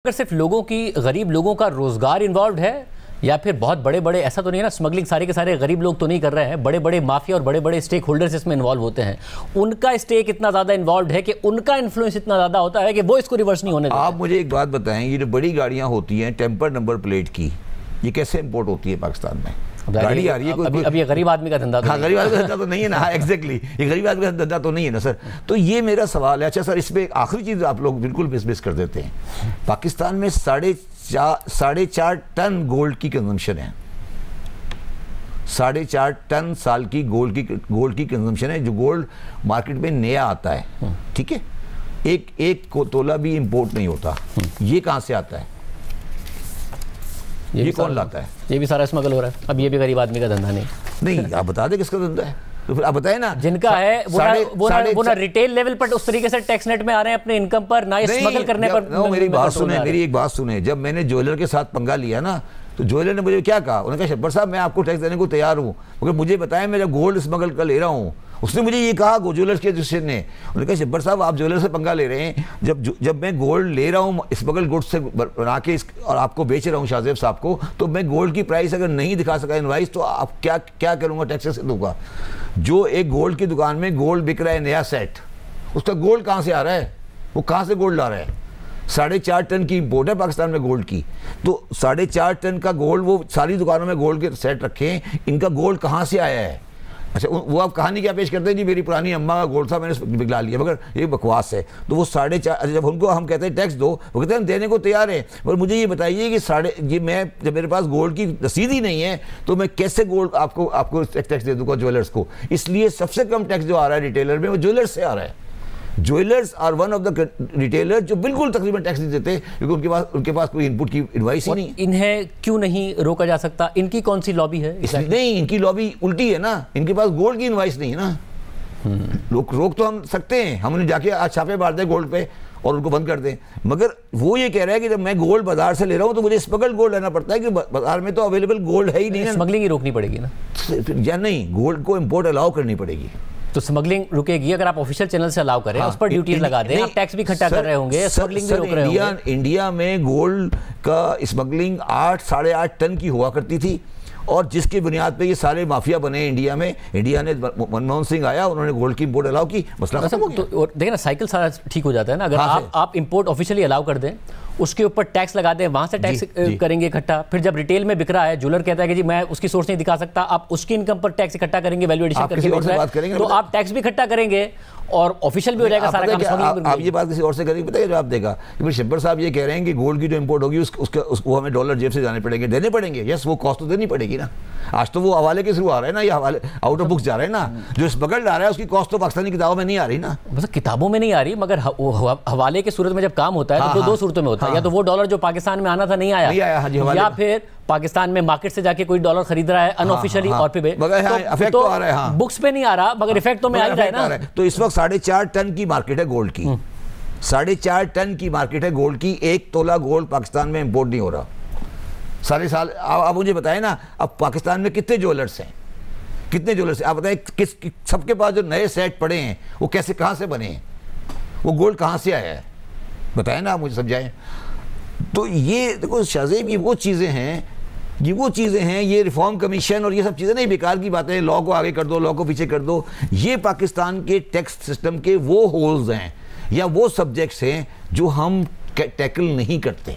अगर सिर्फ लोगों की गरीब लोगों का रोजगार इन्वॉल्व है या फिर बहुत बड़े बड़े, ऐसा तो नहीं है ना स्मगलिंग सारे के सारे गरीब लोग तो नहीं कर रहे हैं, बड़े बड़े माफिया और बड़े बड़े स्टेक होल्डर्स इसमें इन्वॉल्व होते हैं, उनका स्टेक इतना ज्यादा इन्वॉल्व है कि उनका इन्फ्लुएंस इतना ज्यादा होता है कि वो इसको रिवर्स नहीं होने देते। आप मुझे एक बात बताएं, ये जो बड़ी गाड़ियां होती हैं टेम्पर नंबर प्लेट की, ये कैसे इंपोर्ट होती है पाकिस्तान में? गाड़ी आ रही है कोई अब ये गरीब आदमी का धंधा तो हाँ, गरीब आदमी का धंधा तो नहीं है ना। हाँ, एग्जैक्टली, ये गरीब आदमी का धंधा तो नहीं है ना सर। तो ये मेरा सवाल है। अच्छा सर, इस पर एक आखिरी चीज़ आप लोग बिल्कुल मिस कर देते हैं। पाकिस्तान में 4.5 टन गोल्ड की कंजम्पशन है। 4.5 टन साल की गोल्ड की कंजम्पशन है, जो गोल्ड मार्केट में नया आता है। ठीक है, एक तोला भी इंपोर्ट नहीं होता। ये कहाँ से आता है? ये कौन लाता है? ये भी सारा स्मगल हो रहा है। अब ये भी गरीब आदमी का धंधा नहीं। आप बता दें किसका धंधा है, तो फिर आप बताए ना। जिनका है वो ना रिटेल लेवल पर उस तरीके से टैक्स नेट में आ रहे हैं अपने इनकम पर, ना स्मगल करने पर। मेरी एक बात सुने, जब मैंने ज्वेलर के साथ पंगा लिया ना, तो ज्वेलर ने मुझे क्या कहा? उन्होंने कहा शब्बर साहब, मैं आपको टैक्स देने को तैयार हूँ, मगर मुझे बताया मैं जब गोल्ड स्मगल कर ले रहा हूँ। उसने मुझे ये कहा, ज्वेलर्स के जिसने ने, उन्होंने कहा शब्बर साहब आप ज्वेलर से पंगा ले रहे हैं, जब मैं गोल्ड ले रहा हूँ स्मगल गुड्स से बना के और आपको बेच रहा हूँ शाहजेब साहब को, तो मैं गोल्ड की प्राइस अगर नहीं दिखा सका इनवाइस, तो आप क्या करूँगा? टैक्स से दूंगा। जो एक गोल्ड की दुकान में गोल्ड बिक रहा है नया सेट, उसका गोल्ड कहाँ से आ रहा है? वो कहाँ से गोल्ड ला रहा है? 4.5 टन की इंपोर्ट है पाकिस्तान में गोल्ड की। तो 4.5 टन का गोल्ड, वो सारी दुकानों में गोल्ड के सेट रखे हैं, इनका गोल्ड कहाँ से आया है? अच्छा, वो आप कहानी क्या पेश करते हैं जी, मेरी पुरानी अम्मा का गोल्ड था, मैंने पिघला लिया, मगर ये बकवास है। तो वो 4.5, जब उनको हम कहते हैं टैक्स दो, वो कहते हैं हम देने को तैयार हैं, पर मुझे ये बताइए कि जब मेरे पास गोल्ड की रसीद ही नहीं है, तो मैं कैसे गोल्ड आपको टैक्स दे दूंगा ज्वेलर्स को? इसलिए सबसे कम टैक्स जो आ रहा है रिटेलर में, वो ज्वेलर्स से आ रहा है। Jewellers are one of the retailer जो बिल्कुल तकरीबन टैक्स नहीं देते, क्योंकि उनके पास कोई इनपुट की एडवाइस ही नहीं। इन्हें क्यों नहीं रोका जा सकता? इनकी कौन सी लॉबी है? नहीं, इनकी लॉबी उल्टी है ना, इनके पास गोल्ड की इनवाइस नहीं है ना। रोक तो हम सकते हैं, हमने जाके आज छापे मार दें गोल्ड पे और उनको बंद कर दें, मगर वो ये कह रहा है कि जब मैं गोल्ड बाजार से ले रहा हूँ तो मुझे स्मगल्ड गोल्ड लेना पड़ता है, कि बाजार में तो अवेलेबल गोल्ड है ही नहीं। स्मगलिंग ही रोकनी पड़ेगी ना, या नहीं, गोल्ड को इम्पोर्ट अलाउ करनी पड़ेगी। तो स्मगलिंग रुकेगी अगर आप ऑफिशियल चैनल से अलाउ करें। हाँ, उस पर ड्यूटीज लगा दें, आप टैक्स भी इकट्ठा कर रहे होंगे, स्मगलिंग भी रोक रहे होंगे। इंडिया में गोल्ड का स्मगलिंग 8-8.5 टन की हुआ करती थी, और जिसकी बुनियाद पे ये सारे माफिया बने इंडिया में। इंडिया ने मनमोहन सिंह आया, उन्होंने गोल्ड की इंपोर्ट अलाउ की, मसला खत्म हो गया। तो देखिए ना, साइकिल सारा ठीक हो जाता है ना। अगर आप इंपोर्ट ऑफिशियली अलाउ कर दें, उसके ऊपर टैक्स लगा दें, वहां से टैक्स करेंगे इकट्ठा, फिर जब रिटेल में बिक रहा है, ज्वेलर कहता है कि जी मैं उसकी सोर्स नहीं दिखा सकता, आप उसकी इनकम पर टैक्स इकट्ठा करेंगे, वैल्यू एडिशन करके, तो आप टैक्स भी इक्कठा करेंगे और ऑफिशियल भी हो जाएगा सारा काम। आप ये बात किसी और से करेंगे, पता है जवाब देगा कि भाई शब्बर साहब ये कह रहे हैं कि गोल्ड की जो इंपोर्ट होगी उसको हमें डॉलर जेब से जाने पड़ेंगे, देने पड़ेंगे। यस, वो कॉस्ट तो देनी पड़ेगी ना। आज तो वो हवाले के थ्रू आ रहे हैं ना, ये हवाले आउट ऑफ बुक्स जा रहे हैं ना। जो स्मगल्ड आ रहा है उसकी कॉस्ट तो पाकिस्तानी किताबों में नहीं आ रही ना। मतलब किताबों में नहीं आ रही, मगर हवाले के सूरत में जब काम होता है तो दो सूरतों में होता है, या तो वो डॉलर जो पाकिस्तान में आना था नहीं आया, या फिर पाकिस्तान में मार्केट से जाके कोई डॉलर खरीद रहा है अनऑफिशियली, और फिर इफेक्ट तो आ रहा है। हाँ, बुक्स पे नहीं आ रहा, मगर इफेक्ट तो में आ ही रहा है ना। तो इस वक्त 4.5 टन की मार्केट है गोल्ड की। 4.5 टन की मार्केट है गोल्ड की। 1 तोला गोल्ड पाकिस्तान में इंपोर्ट नहीं हो रहा सारे साल। आप मुझे बताएं ना, अब पाकिस्तान में कितने ज्वेलर्स हैं, कितने ज्वेलर्स हैं? आप बताएं, सबके पास जो नए सेट पड़े हैं वो कैसे, कहाँ से बने हैं? वो गोल्ड कहाँ से आया है? बताएं ना, आप मुझे समझाएं। तो ये देखो शाहजेब, ये वो चीज़ें हैं, ये रिफॉर्म कमीशन और ये सब चीज़ें नहीं, बेकार की बातें। लॉ को आगे कर दो, लॉ को पीछे कर दो। ये पाकिस्तान के टैक्स सिस्टम के वो होल्स हैं या वो सब्जेक्ट्स हैं जो हम टैकल नहीं करते।